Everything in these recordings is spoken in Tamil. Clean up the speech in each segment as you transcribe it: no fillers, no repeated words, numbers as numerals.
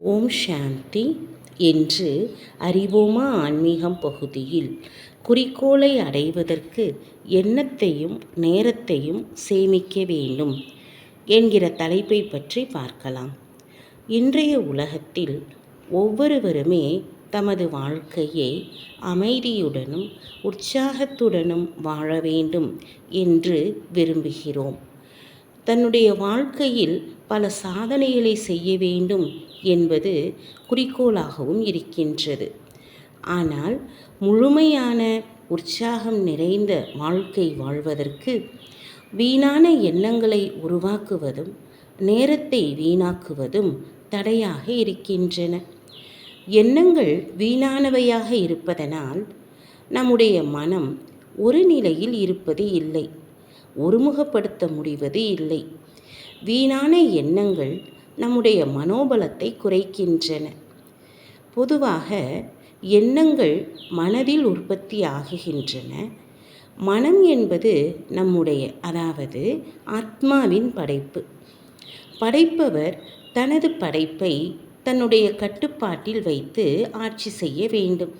ஓம் சாந்தி. என்று அறிவோமா ஆன்மீகம் பகுதியில் குறிக்கோளை அடைவதற்கு எண்ணத்தையும் நேரத்தையும் சேமிக்க வேண்டும் என்கிற தலைப்பை பற்றி பார்க்கலாம். இன்றைய உலகத்தில் ஒவ்வொருவருமே தமது வாழ்க்கையை அமைதியுடனும் உற்சாகத்துடனும் வாழ வேண்டும் என்று விரும்புகிறோம். தன்னுடைய வாழ்க்கையில் பல சாதனைகளை செய்ய வேண்டும் என்பது குறிக்கோளாகவும் இருக்கின்றது. ஆனால் முழுமையான உற்சாகம் நிறைந்த வாழ்க்கை வாழ்வதற்கு வீணான எண்ணங்களை உருவாக்குவதும் நேரத்தை வீணாக்குவதும் தடையாக இருக்கின்றன. எண்ணங்கள் வீணானவையாக இருப்பதனால் நம்முடைய மனம் ஒரு நிலையில் இருப்பது இல்லை, ஒருமுகப்படுத்த முடிவது இல்லை. வீணான எண்ணங்கள் நம்முடைய மனோபலத்தை குறைக்கின்றன. பொதுவாக எண்ணங்கள் மனதில் உற்பத்தி ஆகுகின்றன. மனம் என்பது நம்முடைய, அதாவது ஆத்மாவின் படைப்பு. படைப்பவர் தனது படைப்பை தன்னுடைய கட்டுப்பாட்டில் வைத்து ஆட்சி செய்ய வேண்டும்.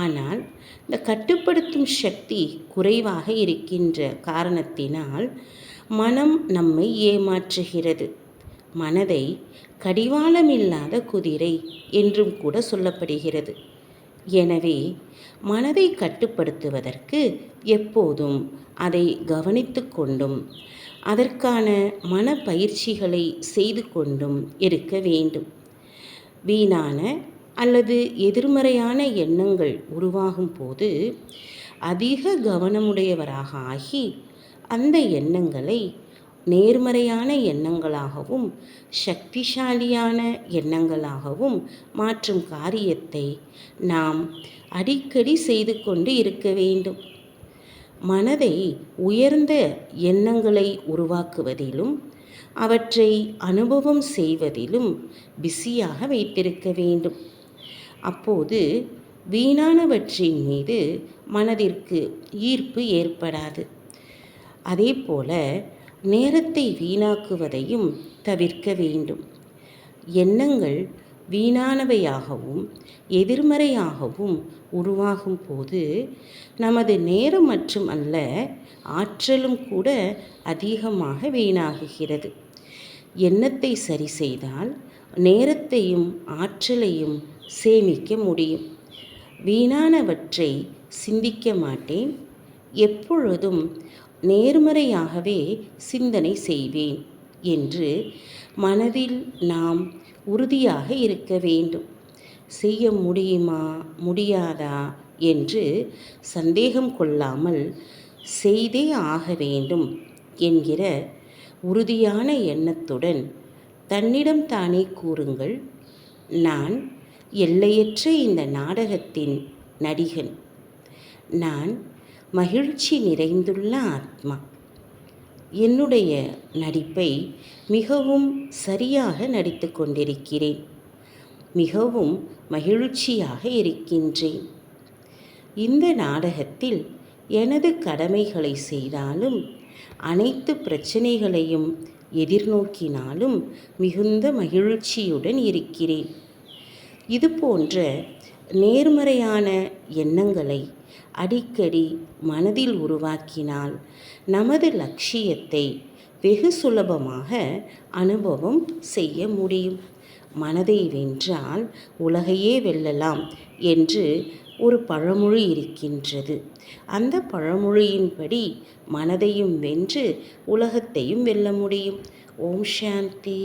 ஆனால் இந்த கட்டுப்படுத்தும் சக்தி குறைவாக இருக்கின்ற காரணத்தினால் மனம் நம்மை ஏமாற்றுகிறது. மனதை கடிவாளமில்லாத குதிரை என்றும் கூட சொல்லப்படுகிறது. எனவே மனதை கட்டுப்படுத்துவதற்கு எப்போதும் அதை கவனித்து கொண்டும் அதற்கான மன பயிற்சிகளை செய்து கொண்டும் இருக்க வேண்டும். வீணான அல்லது எதிர்மறையான எண்ணங்கள் உருவாகும் போது அதிக கவனமுடையவராக ஆகி அந்த எண்ணங்களை நேர்மறையான எண்ணங்களாகவும் சக்திசாலியான எண்ணங்களாகவும் மாற்றும் காரியத்தை நாம் அடிக்கடி செய்து கொண்டு இருக்க வேண்டும். மனதை உயர்ந்த எண்ணங்களை உருவாக்குவதிலும் அவற்றை அனுபவம் செய்வதிலும் பிஸியாக வைத்திருக்க வேண்டும். அப்போது வீணானவற்றின் மீது மனதிற்கு ஈர்ப்பு ஏற்படாது. அதே போல நேரத்தை வீணாக்குவதையும் தவிர்க்க வேண்டும். எண்ணங்கள் வீணானவையாகவும் எதிர்மறையாகவும் உருவாகும் போது நமது நேரம் மற்றும் அல்ல, ஆற்றலும் கூட அதிகமாக வீணாகுகிறது. எண்ணத்தை சரி செய்தால் நேரத்தையும் ஆற்றலையும் சேமிக்க முடியும். வீணானவற்றை சிந்திக்க மாட்டேன், எப்பொழுதும் நேர்மறையாகவே சிந்தனை செய்வேன் என்று மனதில் நாம் உறுதியாக இருக்க வேண்டும். செய்ய முடியுமா முடியாதா என்று சந்தேகம் கொள்ளாமல் செய்தே ஆக வேண்டும் என்கிற உறுதியான எண்ணத்துடன் தன்னிடம் தானே கூறுங்கள், நான் எல்லையற்ற இந்த நாடகத்தின் நடிகன். நான் மகிழ்ச்சி நிறைந்துள்ள ஆத்மா. என்னுடைய நடிப்பை மிகவும் சரியாக நடித்து கொண்டிருக்கிறேன். மிகவும் மகிழ்ச்சியாக இருக்கின்றேன். இந்த நாடகத்தில் எனது கடமைகளை செய்தாலும் அனைத்து பிரச்சனைகளையும் எதிர்நோக்கினாலும் மிகுந்த மகிழ்ச்சியுடன் இருக்கிறேன். இது போன்ற நேர்மறையான எண்ணங்களை அடிக்கடி மனதில் உருவாக்கினால் நமது லட்சியத்தை வெகு சுலபமாக அனுபவம் செய்ய முடியும். மனதை வென்றால் உலகையே வெல்லலாம் என்று ஒரு பழமொழி இருக்கின்றது. அந்த பழமொழியின்படி மனதையும் வென்று உலகத்தையும் வெல்ல முடியும். ஓம் சாந்தி.